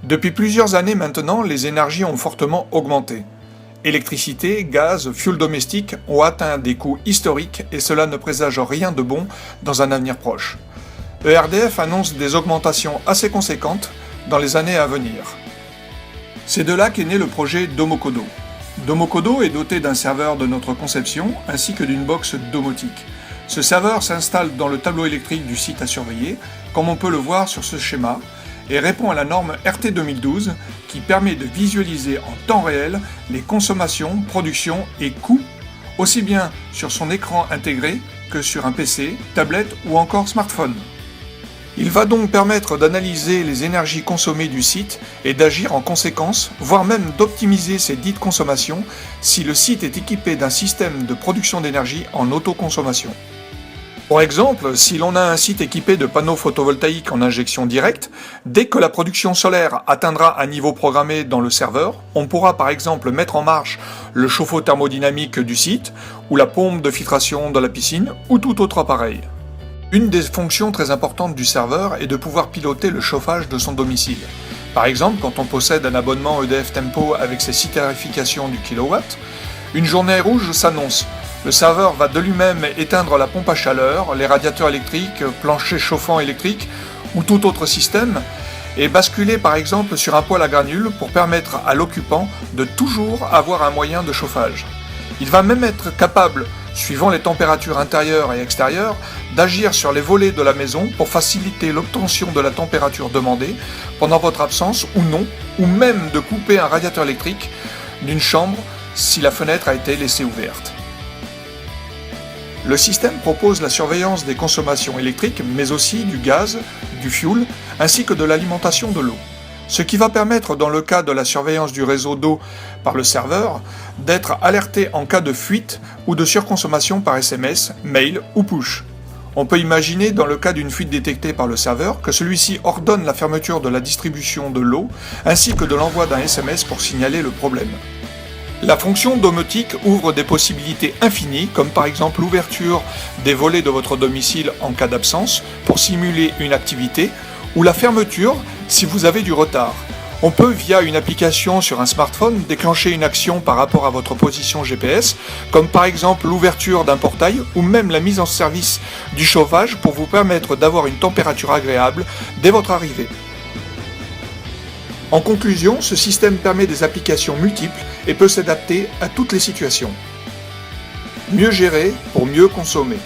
Depuis plusieurs années maintenant, les énergies ont fortement augmenté. Électricité, gaz, fioul domestique ont atteint des coûts historiques et cela ne présage rien de bon dans un avenir proche. ERDF annonce des augmentations assez conséquentes dans les années à venir. C'est de là qu'est né le projet Domocodo. Domocodo est doté d'un serveur de notre conception ainsi que d'une box domotique. Ce serveur s'installe dans le tableau électrique du site à surveiller, comme on peut le voir sur ce schéma, et répond à la norme RT 2012 qui permet de visualiser en temps réel les consommations, productions et coûts, aussi bien sur son écran intégré que sur un PC, tablette ou encore smartphone. Il va donc permettre d'analyser les énergies consommées du site et d'agir en conséquence, voire même d'optimiser ces dites consommations si le site est équipé d'un système de production d'énergie en autoconsommation. Pour exemple, si l'on a un site équipé de panneaux photovoltaïques en injection directe, dès que la production solaire atteindra un niveau programmé dans le serveur, on pourra par exemple mettre en marche le chauffe-eau thermodynamique du site, ou la pompe de filtration de la piscine, ou tout autre appareil. Une des fonctions très importantes du serveur est de pouvoir piloter le chauffage de son domicile. Par exemple, quand on possède un abonnement EDF Tempo avec ses 6 tarifications du kilowatt, une journée rouge s'annonce. Le serveur va de lui-même éteindre la pompe à chaleur, les radiateurs électriques, planchers chauffants électriques ou tout autre système et basculer par exemple sur un poêle à granules pour permettre à l'occupant de toujours avoir un moyen de chauffage. Il va même être capable, suivant les températures intérieures et extérieures, d'agir sur les volets de la maison pour faciliter l'obtention de la température demandée pendant votre absence ou non, ou même de couper un radiateur électrique d'une chambre si la fenêtre a été laissée ouverte. Le système propose la surveillance des consommations électriques, mais aussi du gaz, du fioul, ainsi que de l'alimentation de l'eau. Ce qui va permettre, dans le cas de la surveillance du réseau d'eau par le serveur, d'être alerté en cas de fuite ou de surconsommation par SMS, mail ou push. On peut imaginer, dans le cas d'une fuite détectée par le serveur, que celui-ci ordonne la fermeture de la distribution de l'eau, ainsi que de l'envoi d'un SMS pour signaler le problème. La fonction domotique ouvre des possibilités infinies, comme par exemple l'ouverture des volets de votre domicile en cas d'absence pour simuler une activité, ou la fermeture si vous avez du retard. On peut, via une application sur un smartphone, déclencher une action par rapport à votre position GPS, comme par exemple l'ouverture d'un portail ou même la mise en service du chauffage pour vous permettre d'avoir une température agréable dès votre arrivée. En conclusion, ce système permet des applications multiples et peut s'adapter à toutes les situations. Mieux gérer pour mieux consommer.